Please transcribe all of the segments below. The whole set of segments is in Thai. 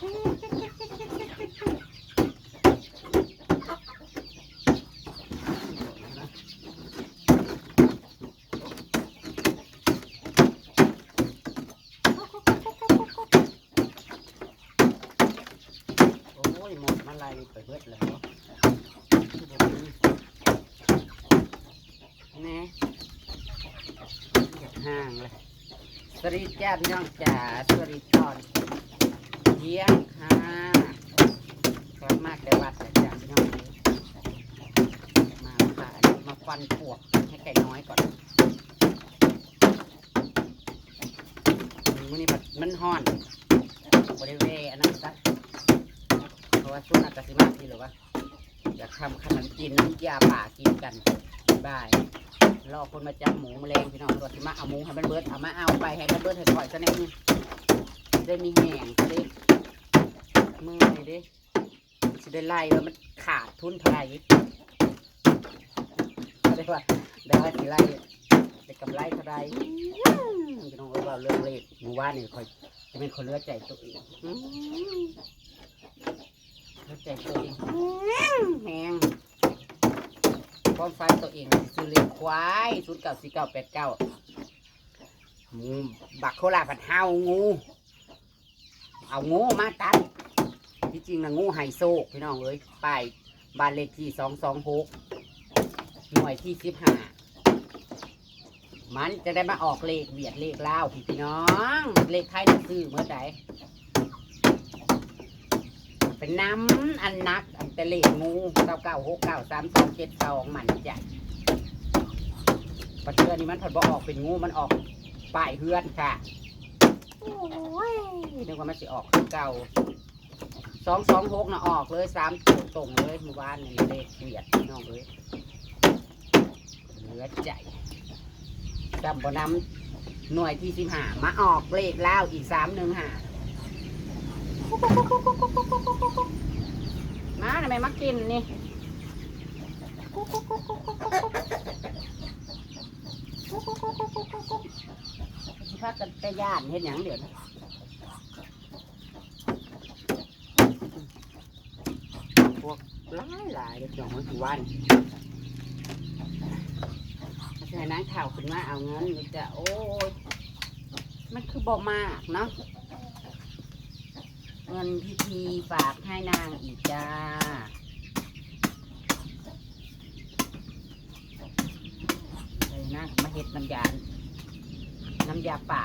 หมดมาลายไปเบิดแล้วนี่ห่างเลยสวัสดีจ้าพี่น้องจ๋าสวัสดีตอนเที่ยงค่ะกลับมาแต่วัดแต่จ้าพี่น้องมาค่ะมาฟันปวกให้ไก่น้อยก่อนมื้อนี้มันฮ้อนบริเวณอันนั้นซะเพราะว่าช่วงอากาศมาที่หรือว่าอยากทำขนมจีนน้ำยาป่ากินกันบ่ายรอคนมาจับหมูแมลงพี่น้องตัวที่มาเอาหมูให้มันเบิดเอามาเอาไปให้มันเบิดให้ปล่อยซะแน่นี่ได้มีแห้งซะดิมือเลยดิจะได้ไล่แล้วมันขาดทุนเท่าไหร่ได้ว่าสิไล่ได้กำไรเท่าไหร่พี่น้องเราเรื่องเลขหมู่บ้านนี่คอยจะเป็นคนเลือกใจตัวเองเลือกใจตัวเองแห้งความฝันตัวเองซื้อเลี้ยงควาย094989บักโคราชผัดเฮางูเอางูมาตัดที่จริงนะงูไฮโซพี่น้องเอ้ยป้ายบ้านเลขที่226หน่วยที่15มันจะได้มาออกเลขเบียดเลขลาวพี่น้องเลขไทยหนังสือเมื่อไหร่เป็นน้ำอันนักอันแต่เลขงู99693272มันจะปัจจุบันนี้มันผัดบ่ออกเป็นงูมันออกป้ายเฮือนค่ะโอ้ยนึกว่ามันสิออกเก่า226น่ะออกเลย3ตัวตรงเลยเมื่อวานนี่เลขเบียดพี่น้องเลยเหลือใจจำบ่น้ำหน่วยที่15มาออกเลขแล้วอีก315มาทำไมมากินนี่สิพากันไปย่านเห็นอย่างเดียวนะพวกหลายเด็กหนุ่มทุกวันใช่นั้นข่าวขึ้นมาเอาเงินหรือจะโอ้ยมันคือบ่มากเนาะเงินพิธีฝากให้นางอีกจ้าเลยนะมาเห็ดน้ำยาป่า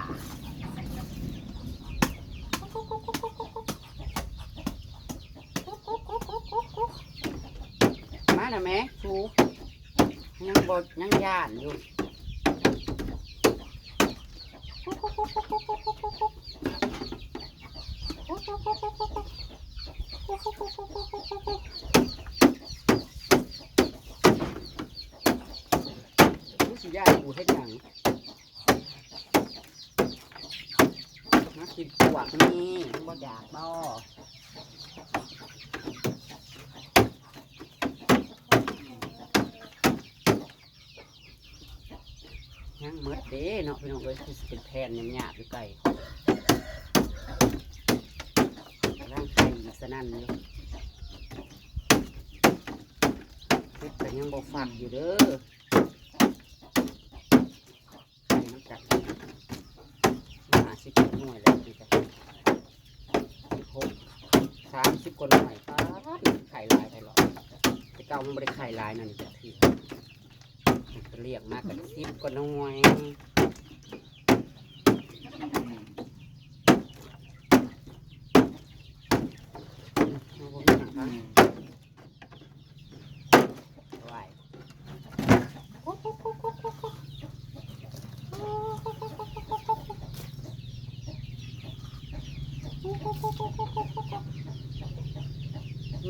มาหน่ะแม่ชูยังบดยังย่านอยู่รู้สึกย่านกูเฮ็ดหยังมากินปวกนี่บ่อยากบ่ยังมืดเด้เนาะพี่น้องเอ้ยคือเป็นแผ่นหยาบๆอยู่ไกลร่างกายอีกสนั่นอยู่แต่ยังบ่ฟักอยู่เด้อไข่มันกัด50หน่วยแล้วดีจ้ะ30กว่าหน่วยไข่ลายไข่หลอดแต่เก่ามันไม่ได้ไข่ลายนั่นจ้ะที่เรียกมากกัน10กว่าหน่วย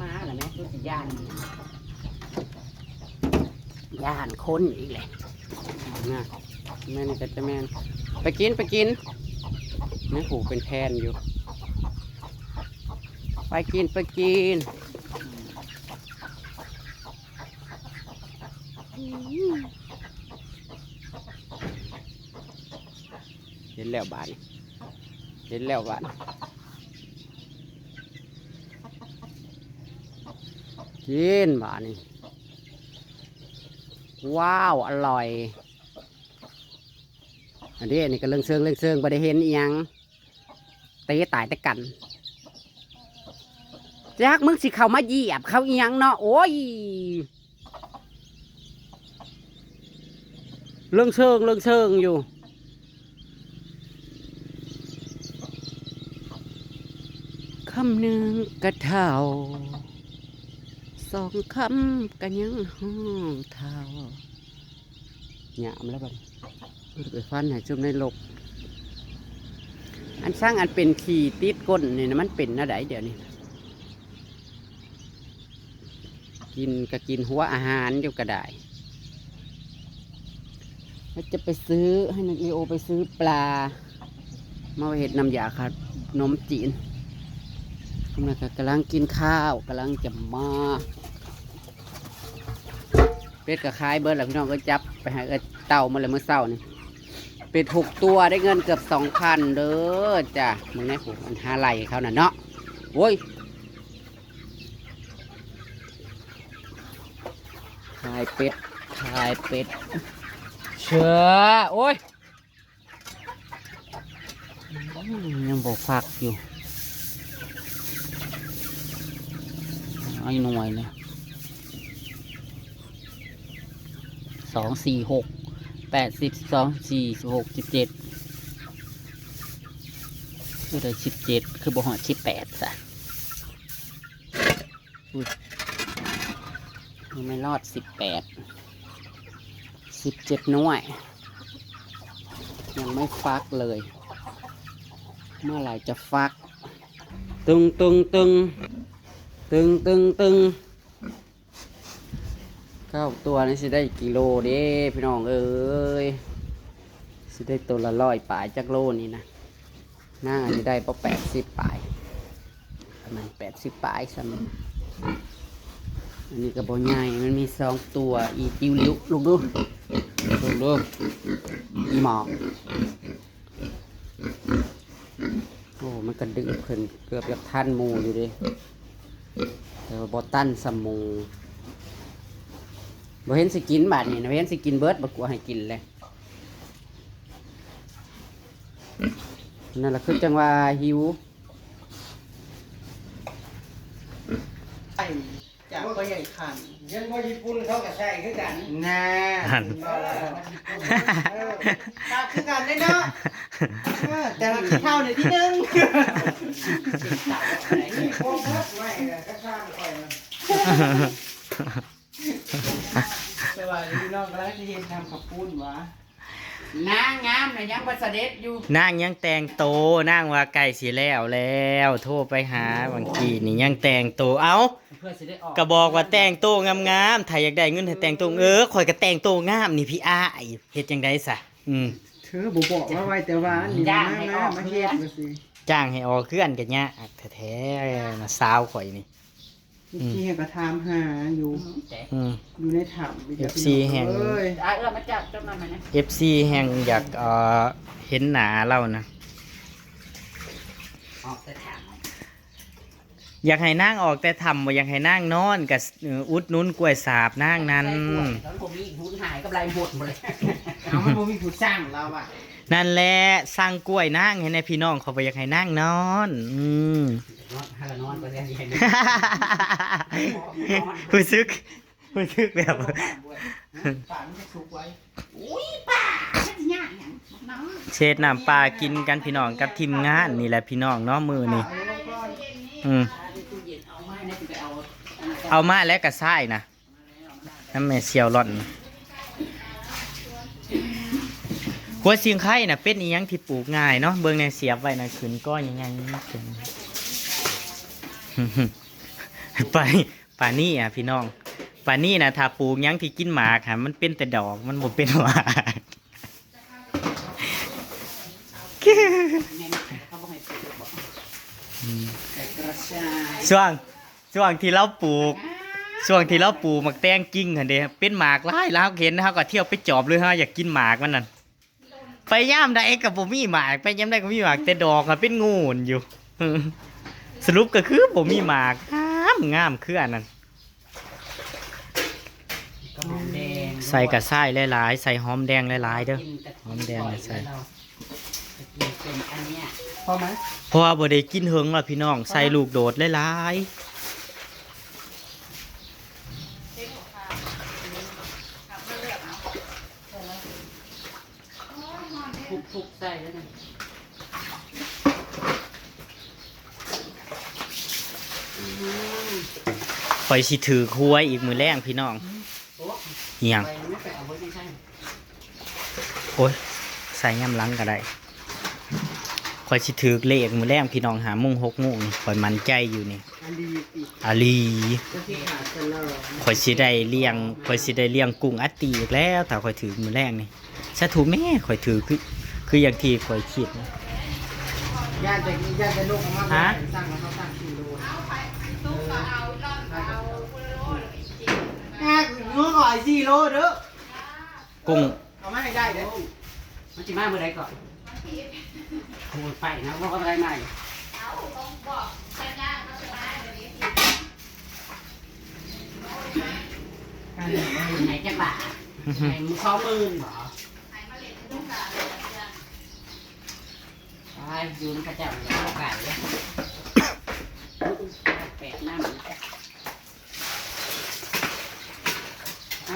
มาหรือไหมรู้สึกย่านคนอีกเลยนะแม่นี่ก็จะแม่นไปกินแม่ผูกเป็นแทนอยู่ไปกินเห็นแล้วบ้าน กินบ้านี่ว้าวอร่อยอันนี้ก็เรื่องเชิงบ่ได้เห็นอีหยังเตะตายแต่กันจักมึงสิเข้ามาเหยียบเขาอีหยังเนาะโอ้ยเรื่องเชิงอยู่คำหนึ่งกระเท่าสองคำกันยังห้องเท่าหยามแล้วแบบไปฟันให้จุ่มในลกอันสร้างอันเป็นขี่ติดก้นนี่นะมันเป็นอะไรเดี๋ยวนี้กินก็กินหัวอาหารอยู่ก็ได้แล้วจะไปซื้อให้นักเอโอไปซื้อปลามาเห็ดน้ำยาขนมจีนกำลังกินข้าวกำลังจะมาเป็ดกับคายเบิร์ดแล้วพี่น้องก็จับไปให้เต่ามาเลยเมื่อเช้านี่เป็ด6 ตัวได้เงินเกือบ2,000เด้อจ้ะมึงแน่ผมมันหาไหลเขาน่ะเนาะโว้ยคายเป็ดเชื่อโอ้ยยังบอกฟักอยู่ไอ้หน่วยเลย2 4 6 8 12 4 6 17คือได้17คือบ่หอด18ซะไม่รอด17หน่วยยังไม่ฟักเลยเมื่อไหร่จะฟักตึง9 ตัวนี่สิได้กิโลเด้พี่น้องเอ้ยสิได้ตัวละ100ปลายจักโลนี่นะน่าจะได้ประมาณ80ปลายประมาณ80ปลายซ้ำอันนี้กระบอกใหญ่มันมี2 ตัวอีติวลิ้วลูกดูอีหมอกโอ้มันกระดึ๊บขึ้นเกือบจะทันหมูอยู่ดิแต่ว่าบอตันสมูบ่เห็นสิกินบาดนี่นะบ่เห็นสิกินเบิร์ดบ่กลัวให้กินเลยนั่นแหละคือจังว่าหิวจากก็ใหญ่ขัน เงินบ่ญี่ปุ่นเขาก็ใช้คือกัน แน่ตาคือกันได้เนาะแต่ละขี้เท่าในที่นึงโอ้โหไม่ก็ข้ามไปสวัสดีน้องแล้วที่เห็นทำขับปุ้นวะ นางงามน่ะยังบ่เสด็จอยู่ นางยังแต่งโตนางว่าไก่สิแล้วโทรไปหาบางทีนี่ยังแต่งโตเอ้า เพื่อสิได้ออก ก็บอกว่าแต่งโตงามๆถ้าอยากได้เงินให้แต่งโตข่อยก็แต่งโตงามนี่พี่อ้ายเฮ็ดจังได๋ซะเธอบอกว่าไว้แต่ว่านี่มาเฮ็ดมาสิ จ้างให้ออกเคลื่อนกันยากแท้ๆมาสาวข่อยนี่ ที่ให้กระทำหาอยู่อยู่ในถ้ำ FC แห่ง มาจับจำนำมานะ FC แห่งอยากเห็นหน้าเรานะ ออกแต่ถาม อยากให้นางออกแต่ทำบ่อยากให้นางนอนกับอุดหนุนกล้วยสาบนางนั้น แล้วผมมีหุ้นหายกับไรหมดเลย เอามันบ่มีผู้สร้างเราอ่ะ นั่นแหละสร้างกล้วยนางให้ในพี่น้องเขาบ่อยากให้นางนอนนอนฮาละนอนไปเลย รู้สึกแบบ ป่ามันจะสุกไว้ อุ้ยป่าจะยากอย่างน้อง เช็ดน้ำปลากินกันพี่น้องกับทีมงานนี่แหละพี่น้องเนาะมือนี่เอามาแล้วก็ใส่นะน้ำแม่เสียวร่อนหัวเสียงไข่น่ะเป็นอีหยังที่ปลูกง่ายเนาะเบิ่งในเสียบไว้น่ะขึ้นก้อนยังไงป่านี่อ่ะพี่น้องป่านี่นะถ้าปลูกหยังที่กินหมากค่ะมันเป็นแต่ดอกมันบ่เป็นหมากช่วงที่เราปลูกหมักแตงกิ้งหั่นเด้เป็นหมากหลายแล้วเห็นเฮาก็เที่ยวไปจอบเลยเฮาอยากกินหมากมันนั่นไปย่ามใดก็บ่มีหมากไปย่ามใดก็มีหมากแต่ดอกก็เป็นงูนอยู่สรุปก็คือบ่มีหมากงามคืออันนั้น ใส่กระส่ายหลายๆใส่หอมแดงหลายๆเด้อ กินแต่ หอมแดงใส่ เรากินเป็นอันเนี้ย พอไหม เพราะว่าบ่ได้กินเฮิงล่ะพี่น้องใส่ลูกโดดหลาย ทุกๆใส่แล้วนะ ๆข่อยสิถือหวยอีกมื้อแรงพี่น้อง โอ้ อิหยัง ไปไม่ไปเอาไว้ไม่ใช่ โอ้ยใส่ย่ำหลังก็ได้ข่อยสิถือเลขมื้อแรงพี่น้องหาโมง6โมงนี่ข่อยมั่นใจอยู่นี่ อันดีอีก อาลี จะที่หาเซลล์ ข่อยสิได้เลี้ยงข่อยสิได้เลี้ยงกุ้งอัตตีอีกแล้วถ้าข่อยถือมื้อแรงนี่สาธุแม่ข่อยถือคืออย่างที่ข่อยคิดนะ ญาติจะลูกออกมา ฮะ สั่งแล้วเขาสั่ง4 โลนู้นก่อน4 โลเด้อ กุ้ง เอามาให้ได้เด้อ มันจะมาเมื่อไรก่อนโอ้ยไปนะว่าอะไรใหม่ไหนจะบาทไหนมึง20,000เหรอไปยืนกระเจ้าแล้วไก่แปดหน้ามัน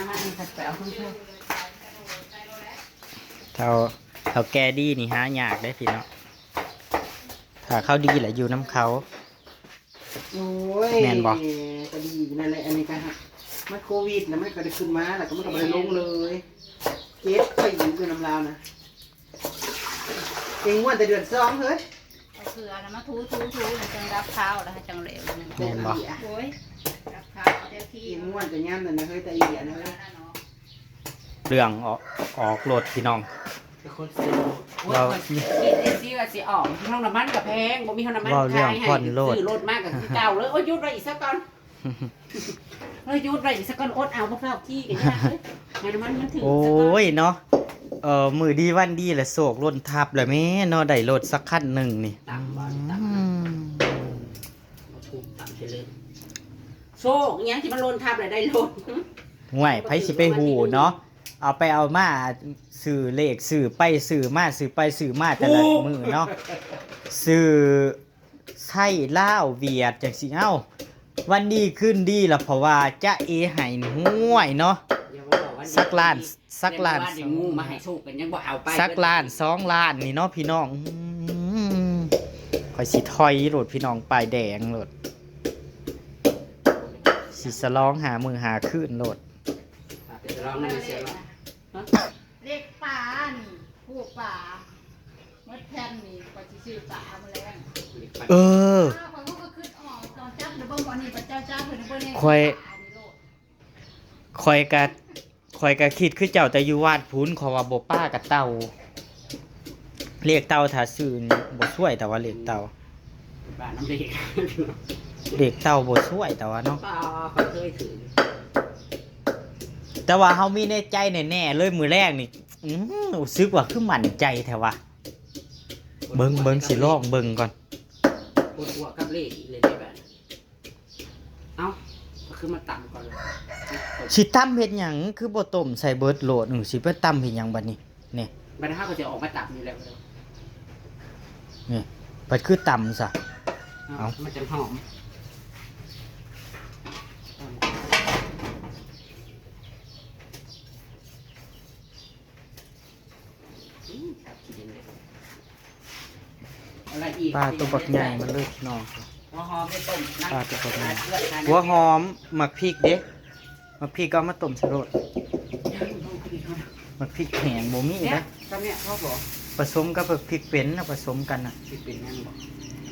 มาอันสัตว์แปลวเพิ่ง เท่าแกดีนี่หายากได้พี่น้องถ้าเขาดีแหละอยู่น้ำเขา โอ้ย แม่นบ่ ก็ดีนั่นแหละอันนี้ก็ฮะมันโควิดแล้วมันก็ได้ขึ้นมาแล้วก็มันก็บ่ได้ลงเลยเก็บไปอยู่คือน้ำลาวนะเองว่าแต่เดือน2เฮ้ย เอาเกลือนะมาทูจังรับข้าวแล้วให้จังเหลวนึง แม่นบ่ โอ้ยรับข้าวเต็มที่ เองว่าแต่ย่ำนั่นนะเฮ้ยแต่อีเดียนะเฮ้ย เรื่องออกรถพี่น้อง เป็นคนซื้อว่าคิดไอ้ซี่ว่าสิออกห้องน้ำมันกับแพงบ่มีห้องน้ำมัน เว้าเรื่องผ่อนโลด ซื้อรถมากกับเก่าเลยโอ้ยยุดไปอีกสักก่อนเฮ้ยยุดไปอีกสักก่อนอดเอาพวกเราขี้กันยากเลยห้องน้ำมันมันถึง โอ้ยเนาะมือดีวันดีแหละโศกล้นทับเลยแม่เนาะได้รถสักคันหนึ่งนี่ ต่ำบ่ต่ำถูกต่ำเฉยโชคยังที่มันลนทับเลยได้รถ ห่วยไผสิไปหูเนาะเอาไปเอามาสื่อเลขสื่อไปสื่อมาสื่อไปสื่อมาแต่ละมือเนาะสื่อไทยลาวเวียดจังสิเอ้าวันดีขึ้นดีละเพราะว่าจะเอไห้นี่ห่วยเนาะสักล้าน เดี๋ยวงูมาให้โชคกันยังบ่เอาไป สักล้าน2 ล้านนี่เนาะพี่น้องข่อยสิถอยรถพี่น้องป้ายแดงรถสิสลองหามือหาคืนรถ เดี๋ยวลองนั่นเสียละ เรียกป่านี่ผู้ป่าเมื่อแผ่นนี่กว่าสิซื้อป่ามาแล้ว เออ คนก็ขึ้นออกตอนจับเดี๋ยวเบิ่งวันนี้พระเจ้าจ้าเพิ่นเบิ่งเนี่ย ข่อยกะคิดคือเจ้าแต่อยู่วาดพุ้นขอว่าบ่ป้ากับเต่าเรียกเต่าถ้าซื้อนี่บ่ช่วยแต่ว่าเรียกเต่า บ้านน้ำเด็ก เรียกเต่าบ่ช่วยแต่ว่าเนาะ ป้าเขาเคยถือ แต่ว่าเฮามีในใจแน่ๆเลยมื้อแรกนี่รู้สึกว่าคือมั่นใจแท้ว่าเบิ่งสิลองเบิ่งก่อน ปวดหัวกับเลขอีกเลยได้แบบเอ้าก็คือมาต่ำก่อนเลย สิตำเฮ็ดหยังคือบ่ต้มใส่เบิดโหลดสิไปตำเฮ็ดหยังบัดนี้นี่ บัดนี้เขาก็จะออกมาต่ำอยู่แล้ว นี่บัดคือตำซะ เอ้า มันจะหอมอะไรอีก ปลาตัวบักใหญ่มันเลยพี่น้อง หัวหอมไปต้มน้ำ ปลาตัวบักใหญ่ เลือดทาน หัวหอมหมักพริกเด้หมักพริกก็เอามาต้มใส่โหลดหมักพริกแห้งบ่มี เนี่ย นะ ตอนเนี้ยเขาบอก ผสมกับพริกเป็นนะผสมกันน่ะ สิเป็นยังบอก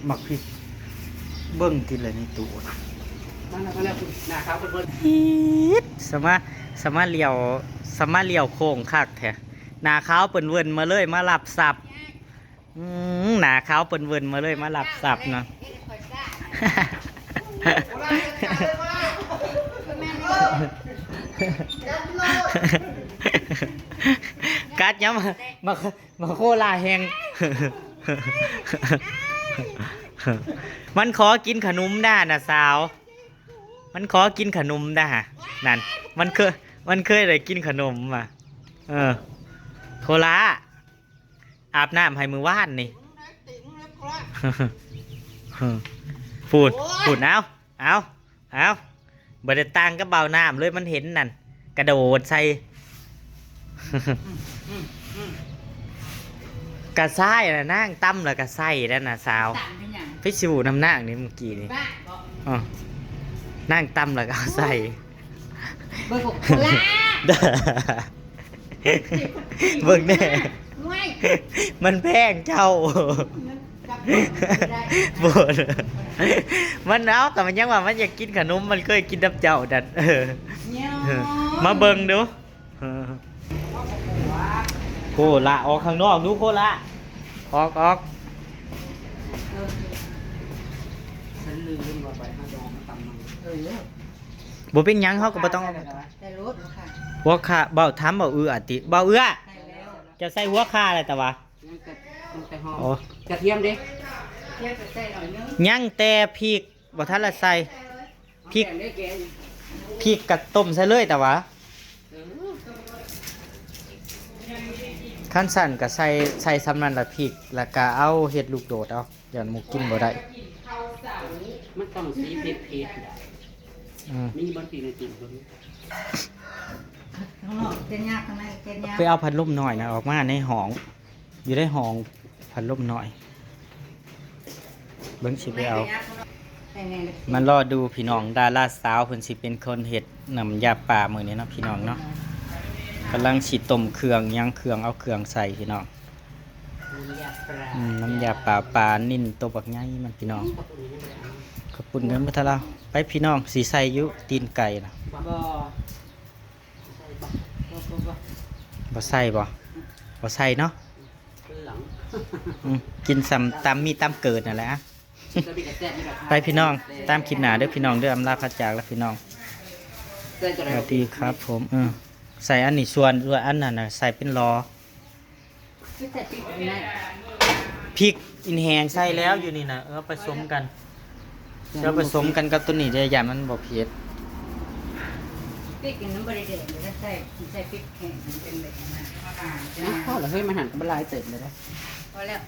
หมักพริกเบิ่งทีละนี่ตัว มาแล้วคุณหน้าเขาเป็นเบอร์ อีดสมาเลี้ยวโค้งคักแท้หน้าขาวเปิ้นเวินมาเลยมารับสับหน้าขาวเปิ้นเวินมาเลยมารับสับเนาะ กัดยังมาโคลาแหง มันขอกินขนมได้นะสาว มันขอกินขนมได้นั่น มันเคยได้กินขนมมาโคลาอาบน้ำให้มือว่านนี่ พูดเอาบ่ได้ต่างกับเบาน้ำเลยมันเห็นนั่นกระโดดใส่ กระไส้น่ะนั่งตั้มแล้วกระไส้นั่นน่ะสาว ต่างเป็นหยัง พิสูจน์น้ำหน้านี่เมื่อกี้นี่ บ้าบอก อ๋อนั่งตั้มแล้วก็เอาใส่ เบอร์หกโคลา เบิ่งแน่ ไม่ มันแพงเจ้า จับไม่ได้ ปวดมันเอาแต่มันยังว่ามันอยากกินขนมมันเคยกินน้ำเจ้าดัน เนี่ย มาเบิ่งดูโคละออกข้างนอกดูโคละออก ฉันลืมว่าไปห้าดองมาตำมัน บ่เป็นหยังเขาก็บ่ต้อง แต่รถค่ะ หัวขาเบาถามเบาเอื้อติเบาเอื้อ ใช่แล้ว จะใส่หัวขาอะไรแต่ว่า มันแต่หอม โอ้ กระเทียมดิ เทียบกับใส่หน่อยนึง ยังแต่พริกบ่ทันละใส่พริก แกงได้แกง พริกกับต้มใส่เลยแต่ว่าขั้นสั่นก็ใส่ซ้ำนั่นละพริกแล้วก็เอาเห็ดลูกโดดเอาอย่าหมูกินบ่ได้ มันต้องสีเผ็ด อืม ๆมีบางทีในจุ่มคนนี้ ข้างนอกเป็นยากข้างในเป็นยาก ไปเอาพัดลมหน่อยนะออกมาในห้อง อยู่ในห้องพัดลมหน่อยเบิ่งสิไปเอา มันรอดูพี่น้องดาราสาวเพิ่นสิเป็นคนเฮ็ดน้ำยาป่ามื้อนี้เนาะพี่น้องเนาะกำลังสิต้มเครื่องยังเครื่องเอาเครื่องใส่พี่น้อง น้ำยาปลานิ่นตัวบักใหญ่มันพี่น้องขอบคุณเงินมาทะเลาไปพี่น้องสีใส่ยุตีนไก่นะ บ่ บ่ใส่บ่ใส่เนาะ หลัง กินซ้ำตามมีตามเกิดนั่นแหละอะไปพี่น้องตามคลิปหน้าเด้อพี่น้องเด้ออำลาพระจากแล้วพี่น้องสวัสดีครับผมใส่อันนี้ส่วนอันนั้นน่ะใส่เป็นรอ ไม่ใส่พริกเลยนะ พริกอินแหงใส่แล้วอยู่นี่นะผสมกันผสมกันกับตัวนี้ได้ยามันบ่เผ็ด พริกกินน้ำบริเดชเลยใส่พริกแห้งมันเป็นแบบนั้นจะ พ่อเหรอเฮ้ยมันหันกับลายเติมเลยนะ พอแล้ว